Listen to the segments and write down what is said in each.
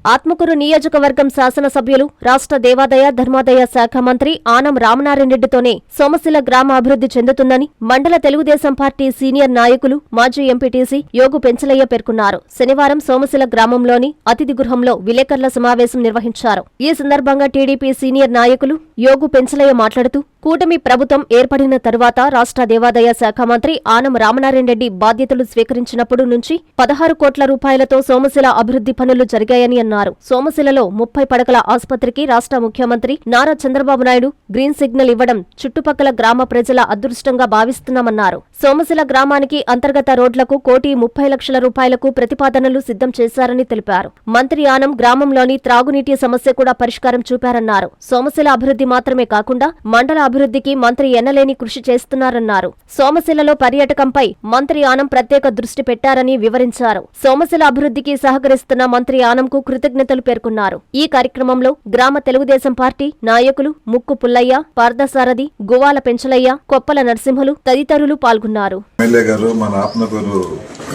ఆత్మకూరు నియోజకవర్గం శాసనసభ్యులు రాష్ట్ర దేవాదాయ ధర్మాదాయ శాఖ మంత్రి ఆనం రామనారాయణ రెడ్డితోనే సోమశిల గ్రామ అభివృద్ధి చెందుతుందని మండల తెలుగుదేశం పార్టీ సీనియర్ నాయకులు మాజీ ఎంపీటీసీ యోగు పెంచలయ్య పేర్కొన్నారు. శనివారం సోమశిల గ్రామంలోని అతిథి గృహంలో విలేకరుల సమావేశం నిర్వహించారు. ఈ సందర్భంగా టీడీపీ సీనియర్ నాయకులు యోగు పెంచలయ్య మాట్లాడుతూ కూటమి ప్రభుత్వం ఏర్పడిన తరువాత రాష్ట్ర దేవాదాయ శాఖ మంత్రి ఆనం రామనారాయణ రెడ్డి బాధ్యతలు స్వీకరించినప్పుడు నుంచి 16 కోట్ల రూపాయలతో సోమశిల అభివృద్ధి పనులు జరిగాయని అన్నారు. సోమశిలలో 30 పడకల ఆసుపత్రికి రాష్ట్ర ముఖ్యమంత్రి నారా చంద్రబాబు నాయుడు గ్రీన్ సిగ్నల్ ఇవ్వడం చుట్టుపక్కల గ్రామ ప్రజల అదృష్టంగా భావిస్తున్నామన్నారు. సోమశిల గ్రామానికి అంతర్గత రోడ్లకు 1,30,00,000 రూపాయలకు ప్రతిపాదనలు సిద్ధం చేశారని తెలిపారు. మంత్రి ఆనం గ్రామంలోని త్రాగునీటి సమస్య కూడా పరిష్కారం చూపారన్నారు. సోమశిల అభివృద్ధి మాత్రమే కాకుండా మండల అభివృద్ధికి మంత్రి ఎన్నలేని కృషి చేస్తున్నారన్నారు. సోమశిలలో పర్యాటకంపై మంత్రి ఆనం ప్రత్యేక దృష్టి పెట్టారని వివరించారు. సోమశిల అభివృద్ధికి సహకరిస్తున్న మంత్రి ఆనంకు కృతజ్ఞతలు పేర్కొన్నారు. ఈ కార్యక్రమంలో గ్రామ తెలుగుదేశం పార్టీ నాయకులు ముక్కు పుల్లయ్య, పార్థసారథి, గువ్వాల పెంచలయ్య, కొప్పల నరసింహులు తదితరులు పాల్గొన్నారు. ఎమ్మెల్యే గారు, మన ఆత్మకూరు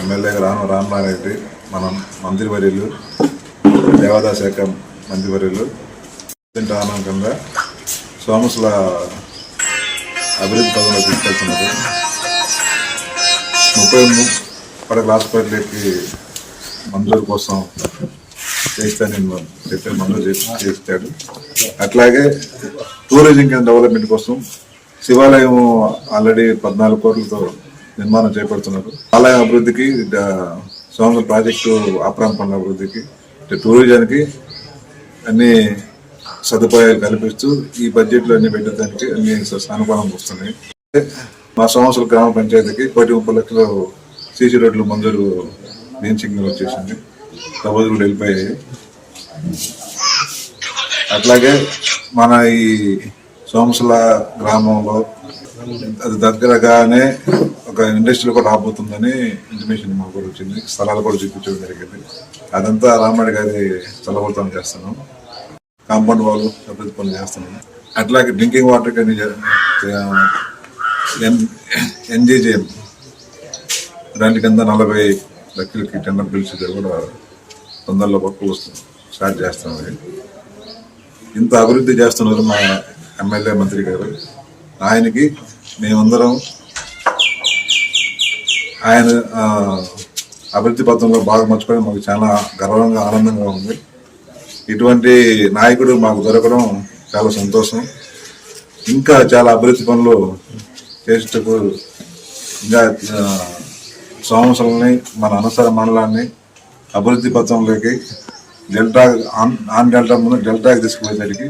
ఎమ్మెల్యే గారు రామనారాయణ, మన మంత్రివర్యులు, దేవాదాయ శాఖ మంత్రివర్యులు ఆనం కింద సోమశిల అభివృద్ధి పదంలో తీసుకెళ్తున్నారు. 30 పడకల హాస్పిటల్కి మంజూరు కోసం చేస్తానని చెప్పి మంజూరు చేస్తాడు. అట్లాగే టూరిజం కింద డెవలప్మెంట్ కోసం శివాలయం ఆల్రెడీ 14 కోట్లతో నిర్మాణం చేపడుతున్నారు. ఆలయం అభివృద్ధికి, సోమశిల ప్రాజెక్టు ఆప్రాంత పనుల అభివృద్ధికి, టూరిజానికి అన్ని సదుపాయాలు కల్పిస్తూ ఈ బడ్జెట్లో అన్ని పెట్టడానికి అన్ని సానుకూలంగా వస్తున్నాయి. మా సోమశిల గ్రామ పంచాయతీకి 1,30,00,000 సీసీ రోడ్లు మంజూరు, గ్రీన్ సిగ్నల్ వచ్చేసింది, ప్రభుత్వం వెళ్ళిపోయాయి. అట్లాగే మన ఈ సోమశిల గ్రామంలో అది దగ్గరగానే ఒక ఇండస్ట్రీ కూడా రాబోతుందని ఇంటిమేషన్ మాకు కూడా వచ్చింది. స్థలాలు కూడా చూపించడం జరిగింది. అదంతా రామరెడ్డి గారి చల్లబోతం చేస్తున్నాం. కాంపౌండ్ వాళ్ళు అభివృద్ధి పనులు చేస్తున్నాం. అట్లాగే డ్రింకింగ్ వాటర్ కానీ ఎన్జీజీఎం దాని కింద 40 లక్షలకి టెండర్ పిలిచి కూడా తొందరలో పప్పు స్టార్ట్ చేస్తున్నారు. ఇంత అభివృద్ధి చేస్తున్నారు మా ఎమ్మెల్యే మంత్రి గారు. ఆయనకి మేమందరం ఆయన అభివృద్ధి పథంలో బాగా మర్చిపోయి మాకు చాలా గర్వంగా, ఆనందంగా ఉంది. ఇటువంటి నాయకుడు మాకు దొరకడం చాలా సంతోషం. ఇంకా చాలా అభివృద్ధి పనులు చేసేటప్పుడు ఇంకా సోమశిలని, మన అనసర మండలాన్ని అభివృద్ధి పథంలోకి డెల్టా ఆన్ డెల్టా ముందు డెల్టాకి తీసుకుపోయేసరికి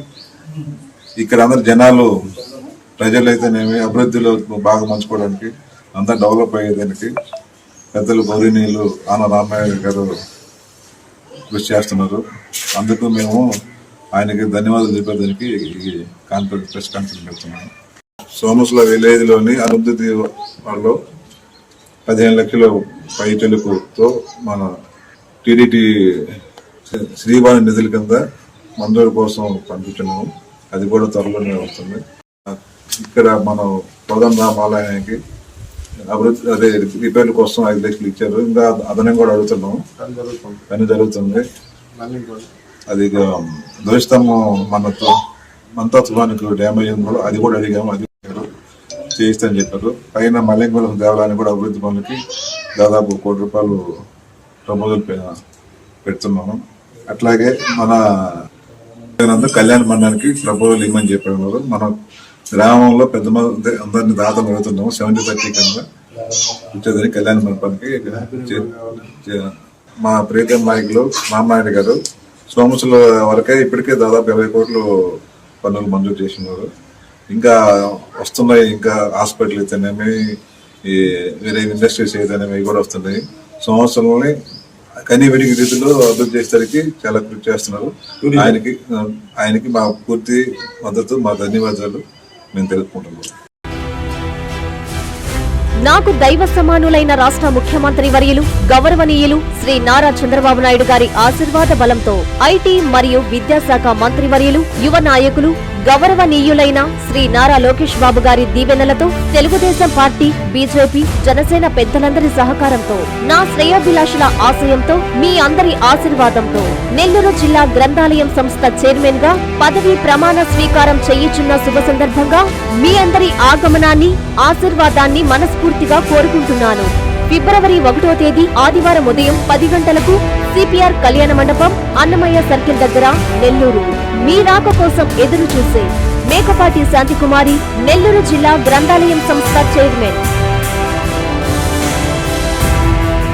ఇక్కడ అందరు జనాలు, ప్రజలైతేనేమి అభివృద్ధిలో బాగా మంచుకోవడానికి, అంతా డెవలప్ అయ్యేదానికి పెద్దలు గౌరవనీయులు ఆన రామనారాయణ గారు కృషి చేస్తున్నారు. అందుకు మేము ఆయనకి ధన్యవాదాలు చెప్పేదానికి ఈ ప్రెస్ కాన్ఫరెన్స్ పెడుతున్నాము. సోమశిల విలేజ్లోని అభివృద్ధి వాళ్ళు 15 లక్షల పైచలుకుతో మన టీడీటీ శ్రీవాణి నిధుల కింద మంజూరు కోసం పంపించున్నాము. అది కూడా త్వరలోనే వస్తుంది. ఇక్కడ మనం కోదండరామ ఆలయానికి అభివృద్ధి అదే రిపేర్ల కోసం 5 లక్షలు ఇచ్చారు. ఇంకా అదనం కూడా అడుగుతున్నాము. పని జరుగుతుంది. అది ధ్వజస్తంభం మనతో తుఫానికి డ్యామేజ్ కూడా అది కూడా అడిగాము. అది చేయిస్తామని చెప్పారు. పైన మల్లెంగూడెం దేవాలయాన్ని కూడా అభివృద్ధి పనులకి దాదాపు 1 కోటి రూపాయలు ప్రపోజల్ పెడుతున్నాము. అట్లాగే మన కళ్యాణ మండలానికి ప్రపోజల్ ఇవ్వమని చెప్పారు. మన గ్రామంలో పెద్ద అందరినీ దాతలు అడుగుతున్నాము. 70-30 కింద ఇచ్చేదని కళ్యాణ మండపానికి మా ప్రీతం నాయకులు రామనాయుడు గారు సోమశిల వరకే ఇప్పటికే దాదాపు 20 కోట్లు పనులు మంజూరు చేసినారు. ఇంకా వస్తున్నాయి. ఇంకా హాస్పిటల్ అయితేనేమి, ఈ వేరే ఇండస్ట్రీస్ అయితేనేమి కూడా వస్తున్నాయి. సోమశిలని కనీ వెడికి రీతిలో అభివృద్ధి చేసేసరికి చాలా కృషి చేస్తున్నారు. ఆయనకి మా పూర్తి మద్దతు, మా ధన్యవాదాలు మేము తెలుపుకుంటున్నాం. నాకు దైవ సమానులైన రాష్ట్ర ముఖ్యమంత్రి వర్యులు గౌరవనీయులు శ్రీ నారా చంద్రబాబు నాయుడు గారి ఆశీర్వాద బలంతో ఐటీ మరియు విద్యాశాఖ మంత్రి వర్యులు, యువ నాయకులు, గౌరవనీయులైన శ్రీ నారా లోకేష్ బాబు గారి దీవెనలతో తెలుగుదేశం పార్టీ, బీజేపీ, జనసేన పెద్దలందరి సహకారంతో, నా శ్రేయోభిలాషుల ఆశయంతో, మీ అందరి ఆశీర్వాదంతో నెల్లూరు జిల్లా గ్రంథాలయం సంస్థ చైర్మన్ గా పదవీ ప్రమాణ స్వీకారం చేయుచున్న శుభ సందర్భంగా మీ అందరి ఆగమనాన్ని, ఆశీర్వాదాన్ని మనస్ఫూర్తిగా కోరుకుంటున్నాను. ఫిబ్రవరి 1వ తేదీ ఆదివారం ఉదయం 10 గంటలకు సిపిఆర్ కళ్యాణ మండపం, అన్నమయ్య సర్కిల్ దగ్గర, నెల్లూరు. మీ రాక కోసం ఎదురు చూసే మేకపాటి శాంతికుమారి, నెల్లూరు జిల్లా గ్రంథాలయం సంస్థ చైర్మన్.